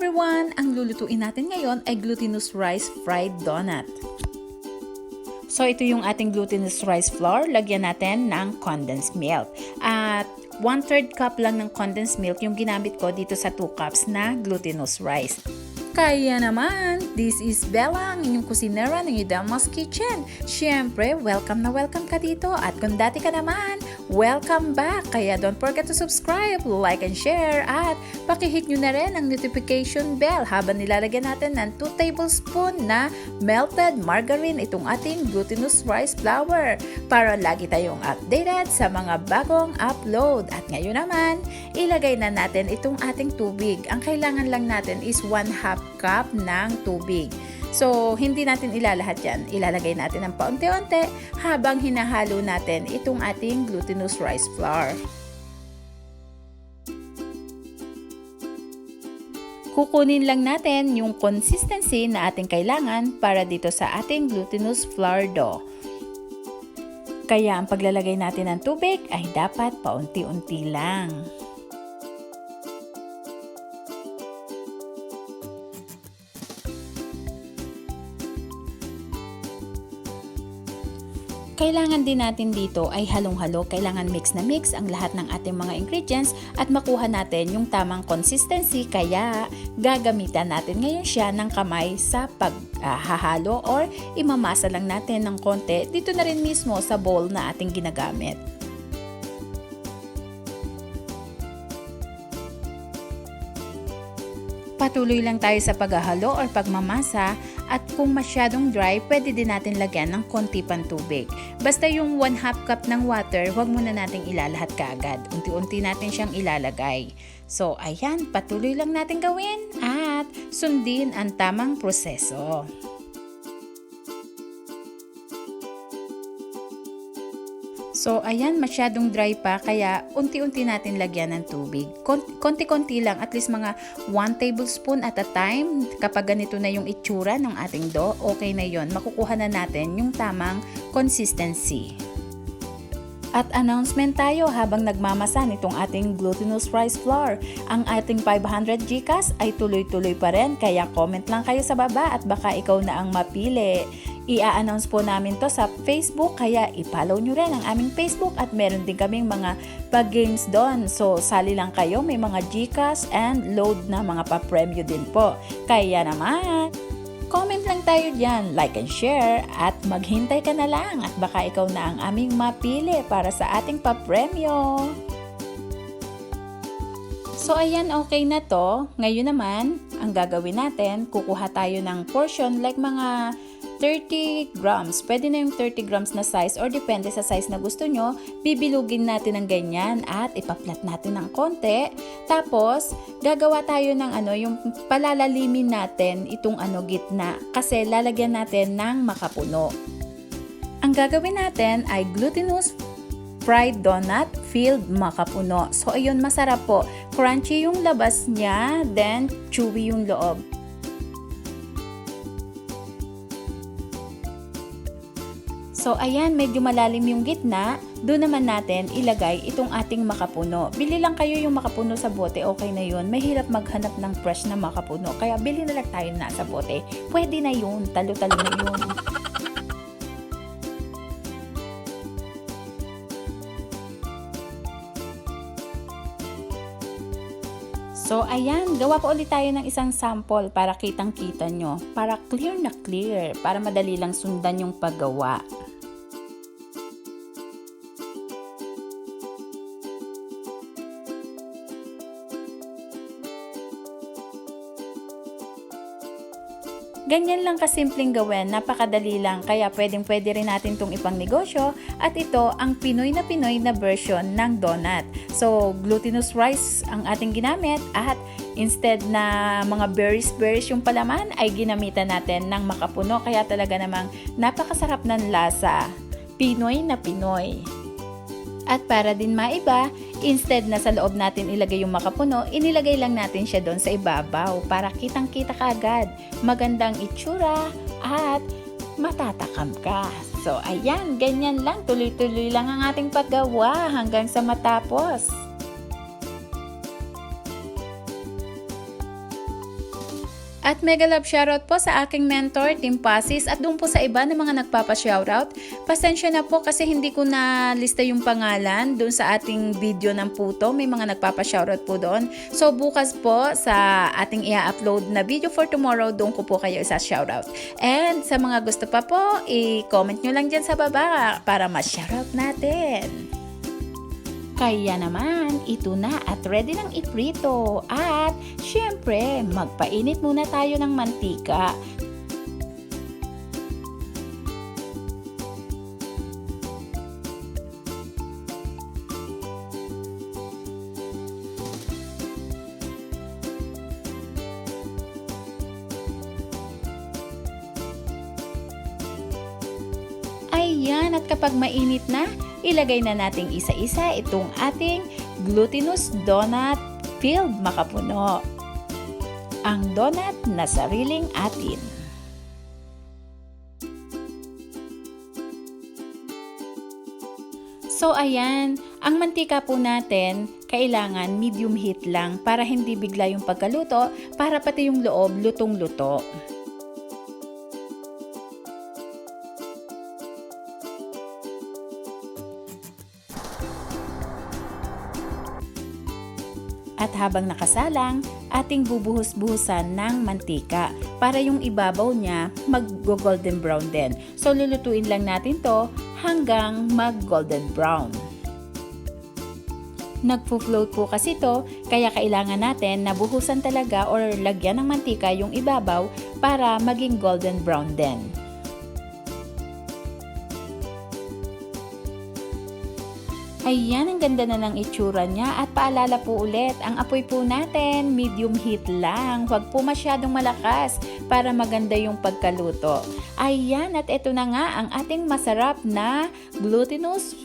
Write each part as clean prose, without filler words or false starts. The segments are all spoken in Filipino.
everyone! Ang lulutuin natin ngayon ay Glutinous Rice Fried Donut. So ito yung ating glutinous rice flour. Lagyan natin ng condensed milk. At 1/3 cup lang ng condensed milk yung ginamit ko dito sa 2 cups na glutinous rice. Kaya naman, this is Bella, ang inyong kusinera ng Yudelmo's Kitchen. Siyempre, welcome na welcome ka dito at kung dati ka naman, welcome back. Kaya don't forget to subscribe, like and share at pakihit nyo na rin ang notification bell habang nilalagyan natin ng 2 tablespoon na melted margarine itong ating glutinous rice flour para lagi tayong updated sa mga bagong upload. At ngayon naman, ilagay na natin itong ating tubig. Ang kailangan lang natin is 1/2 cup ng tubig. So, hindi natin ilalahat yan. Ilalagay natin ng paunti-unti habang hinahalo natin itong ating glutinous rice flour. Kukunin lang natin yung consistency na ating kailangan para dito sa ating glutinous flour dough. Kaya ang paglalagay natin ng tubig ay dapat paunti-unti lang. Kailangan din natin dito ay halong-halo, kailangan mix na mix ang lahat ng ating mga ingredients at makuha natin yung tamang consistency, kaya gagamitan natin ngayon siya ng kamay sa paghahalo or imamasa lang natin ng konti dito na rin mismo sa bowl na ating ginagamit. Patuloy lang tayo sa paghahalo or pagmamasa at kung masyadong dry, pwede din natin lagyan ng konti pang tubig. Basta yung 1/2 cup ng water, huwag muna nating ilalahat kaagad. Unti-unti natin siyang ilalagay. So, ayan, patuloy lang natin gawin at sundin ang tamang proseso. So, ayan, masyadong dry pa, kaya unti-unti natin lagyan ng tubig. Konti-konti lang, at least mga 1 tablespoon at a time. Kapag ganito na yung itsura ng ating dough, okay na yon. Makukuha na natin yung tamang consistency. At announcement tayo habang nagmamasa nitong ating glutinous rice flour. Ang ating 500 GCash ay tuloy-tuloy pa rin, kaya comment lang kayo sa baba at baka ikaw na ang mapili. I-a-announce po namin to sa Facebook, kaya i-follow nyo rin ang aming Facebook at meron din kaming mga pag-games doon. So, sali lang kayo, may mga GCash and load na mga pa-premyo din po. Kaya naman, comment lang tayo dyan, like and share at maghintay ka na lang at baka ikaw na ang aming mapili para sa ating pa-premyo. So, ayan, okay na to. Ngayon naman, ang gagawin natin, kukuha tayo ng portion like mga 30 grams. Pwede na yung 30 grams na size or depende sa size na gusto nyo. Bibilugin natin ng ganyan at ipaplat natin ng konti. Tapos, gagawa tayo ng yung palalalimin natin itong gitna kasi lalagyan natin ng makapuno. Ang gagawin natin ay glutinous fried donut filled makapuno. So, ayun, masarap po. Crunchy yung labas niya, then chewy yung loob. So, ayan, medyo malalim yung gitna. Doon naman natin ilagay itong ating makapuno. Bili lang kayo yung makapuno sa bote, okay na yun. Mahirap maghanap ng fresh na makapuno, kaya bili na lang tayo na sa bote. Pwede na yun, talo-talo na yun. So, ayan, gawa ko ulit tayo ng isang sample para kitang-kita nyo. Para clear na clear, para madali lang sundan yung paggawa. Ganyan lang kasimpleng gawin, napakadali lang, kaya pwedeng-pwede rin natin itong ipang negosyo at ito ang Pinoy na version ng donut. So, glutinous rice ang ating ginamit at instead na mga berries yung palaman ay ginamitan natin ng makapuno, kaya talaga namang napakasarap ng lasa. Pinoy na Pinoy. At para din maiba, instead na sa loob natin ilagay yung makapuno, inilagay lang natin siya doon sa ibabaw para kitang-kita kaagad. Magandang itsura at matatakam ka. So, ayan, ganyan lang. Tuloy-tuloy lang ang ating paggawa hanggang sa matapos. At mega love shoutout po sa aking mentor, Team Pasis, at doon po sa iba na mga nagpapa-shoutout. Pasensya na po kasi hindi ko na lista yung pangalan doon sa ating video ng puto. May mga nagpapa-shoutout po doon. So bukas po sa ating i-upload na video for tomorrow, doon ko po kayo isa-shoutout. And sa mga gusto pa po, i-comment nyo lang dyan sa baba para ma-shoutout natin. Kaya naman, ito na at ready nang iprito. At syempre, magpainit muna tayo ng mantika. Ayan, at kapag mainit na, ilagay na nating isa-isa itong ating glutinous donut filled Macapuno. Ang donut na sariling atin. So ayan, ang mantika po natin kailangan medium heat lang para hindi bigla yung pagkaluto, para pati yung loob lutong-luto. At habang nakasalang, ating bubuhos-buhusan ng mantika para yung ibabaw niya mag-golden brown din. So lulutuin lang natin to hanggang mag-golden brown. Nagpo-float po kasi to, kaya kailangan natin na buhusan talaga or lagyan ng mantika yung ibabaw para maging golden brown din. Ayan, ang ganda na ng itsura niya at paalala po ulit, ang apoy po natin medium heat lang, huwag po masyadong malakas para maganda yung pagkaluto. Ayan, at ito na nga ang ating masarap na glutinous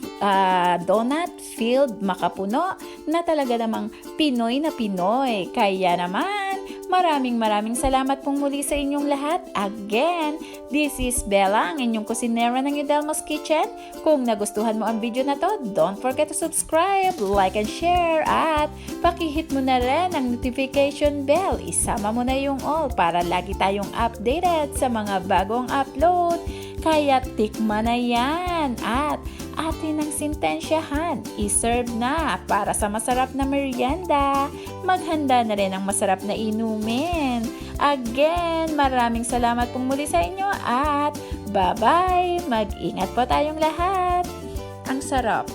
donut filled Macapuno na talaga namang Pinoy na Pinoy. Kaya naman, maraming salamat pong muli sa inyong lahat. Again, this is Bella, ang inyong kusinera ng Yudelmo's Kitchen. Kung nagustuhan mo ang video na to, don't forget to subscribe, like and share, at pakihit mo na rin ang notification bell. Isama mo na yung all para lagi tayong updated sa mga bagong upload. Kaya tikman na yan at atin ang sintensyahan, iserve na para sa masarap na merienda. Maghanda na rin ang masarap na inumin. Again, maraming salamat pong muli sa inyo at bye-bye! Mag-ingat po tayong lahat. Ang sarap!